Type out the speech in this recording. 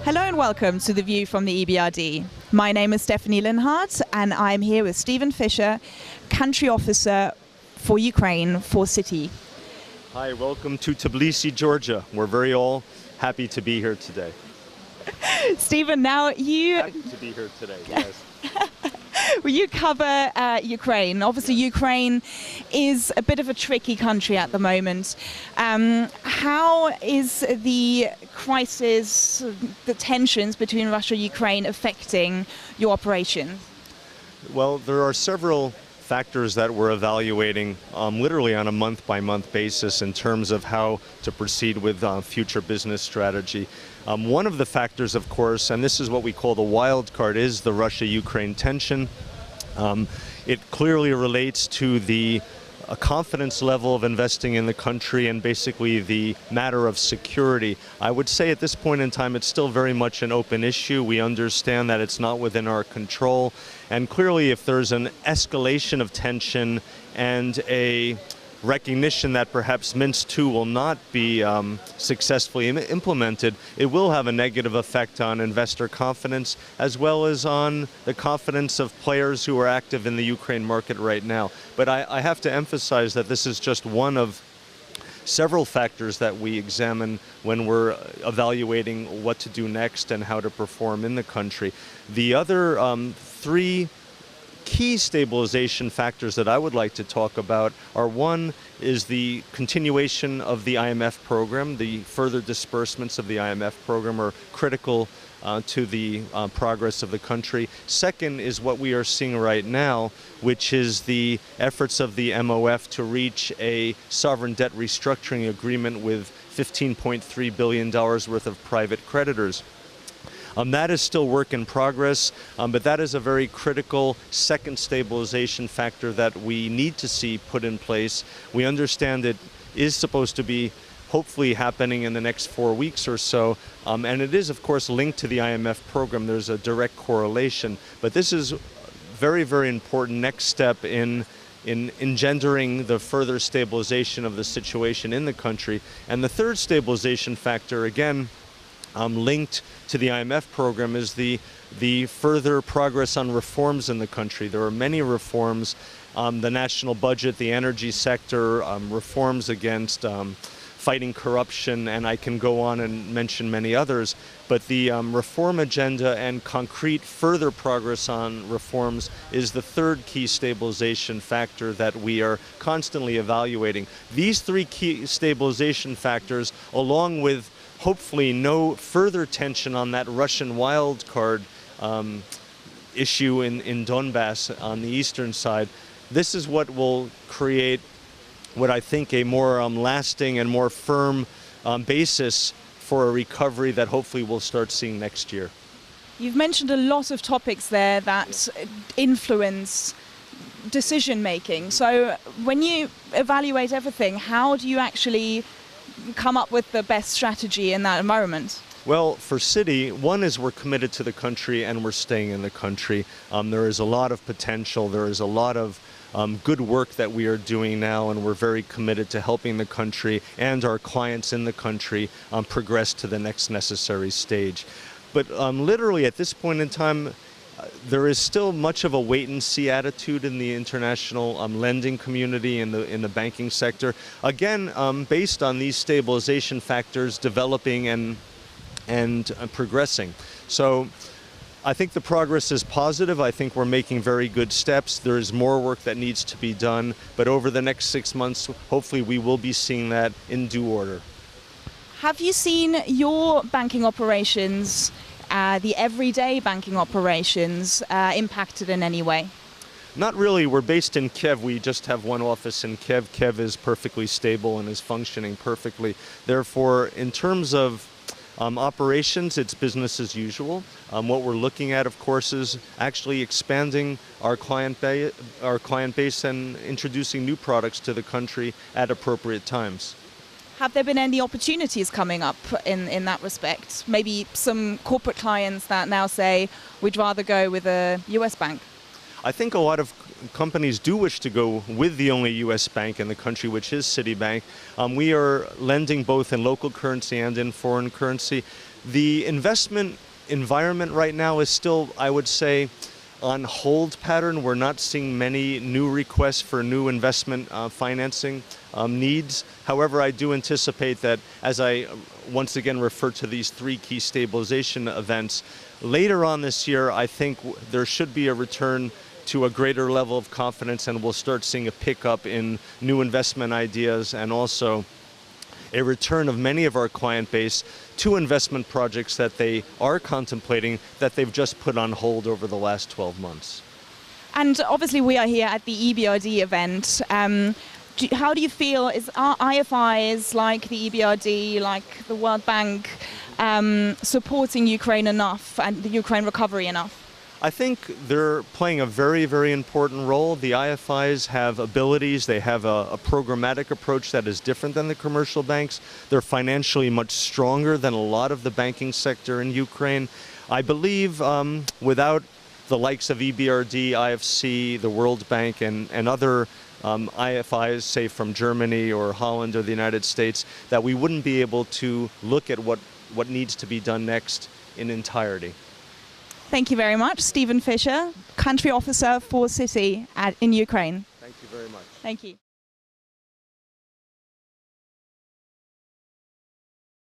Hello and welcome to The View from the EBRD. My name is Stefanie Linhardt and I'm here with Stephen Fisher, Country Officer for Ukraine for Citi. Hi, welcome to Tbilisi, Georgia. We're very all happy to be here today. Stephen, now you... Happy to be here today, yes. Well, you cover Ukraine. Obviously, Ukraine is a bit of a tricky country at the moment. How is the crisis, the tensions between Russia and Ukraine affecting your operation? Well, there are several factors that we're evaluating literally on a month-by-month basis in terms of how to proceed with future business strategy. One of the factors, of course, and this is what we call the wild card, is the Russia-Ukraine tension. It clearly relates to the confidence level of investing in the country and basically the matter of security. I would say at this point in time it's still very much an open issue. We understand that it's not within our control, and clearly if there's an escalation of tension and a recognition that perhaps Minsk II will not be successfully implemented, it will have a negative effect on investor confidence as well as on the confidence of players who are active in the Ukraine market right now. But I have to emphasize that this is just one of several factors that we examine when we're evaluating what to do next and how to perform in the country. The other three key stabilization factors that I would like to talk about are: one is the continuation of the IMF program. The further disbursements of the IMF program are critical to the progress of the country. Second is what we are seeing right now, which is the efforts of the MOF to reach a sovereign debt restructuring agreement with $15.3 billion worth of private creditors. That is still work in progress, but that is a very critical second stabilization factor that we need to see put in place. We understand it is supposed to be hopefully happening in the next 4 weeks or so, and it is of course linked to the IMF program. There's a direct correlation, but this is very, very important next step in engendering the further stabilization of the situation in the country. And the third stabilization factor, again, linked to the IMF program, is the further progress on reforms in the country. There are many reforms, the national budget, the energy sector, reforms against fighting corruption, and I can go on and mention many others. But the reform agenda and concrete further progress on reforms is the third key stabilization factor that we are constantly evaluating. These three key stabilization factors, along with hopefully no further tension on that Russian wild card issue in Donbass on the eastern side, this is what will create what I think a more lasting and more firm basis for a recovery that hopefully we'll start seeing next year. You've mentioned a lot of topics there that influence decision making. So when you evaluate everything, how do you actually come up with the best strategy in that environment? Well, for Citi, one is we're committed to the country and we're staying in the country. There is a lot of potential. There is a lot of good work that we are doing now, and we're very committed to helping the country and our clients in the country progress to the next necessary stage. But literally at this point in time, there is still much of a wait-and-see attitude in the international lending community, in the banking sector. Again, based on these stabilization factors developing and progressing. So I think the progress is positive. I think we're making very good steps. There is more work that needs to be done, but over the next 6 months, hopefully we will be seeing that in due order. Have you seen your banking operations, the everyday banking operations, impacted in any way? Not really. We're based in Kiev. We just have one office in Kiev. Kiev is perfectly stable and is functioning perfectly. Therefore, in terms of operations, it's business as usual. What we're looking at, of course, is actually expanding our client base and introducing new products to the country at appropriate times. Have there been any opportunities coming up in that respect? Maybe some corporate clients that now say, we'd rather go with a US bank? I think a lot of companies do wish to go with the only U.S. bank in the country, which is Citibank. We are lending both in local currency and in foreign currency. The investment environment right now is still, I would say, on hold pattern. We're not seeing many new requests for new investment financing needs. However, I do anticipate that, as I once again refer to these three key stabilization events, later on this year, I think there should be a return to a greater level of confidence, and we'll start seeing a pickup in new investment ideas, and also a return of many of our client base to investment projects that they are contemplating that they've just put on hold over the last 12 months. And obviously we are here at the EBRD event. How do you feel, are IFIs like the EBRD, like the World Bank, supporting Ukraine enough and the Ukraine recovery enough? I think they're playing a very, very important role. The IFIs have abilities. They have a programmatic approach that is different than the commercial banks. They're financially much stronger than a lot of the banking sector in Ukraine. I believe without the likes of EBRD, IFC, the World Bank, and other IFIs, say from Germany or Holland or the United States, that we wouldn't be able to look at what needs to be done next in entirety. Thank you very much. Stephen Fisher, Country Officer for Citi in Ukraine. Thank you very much. Thank you.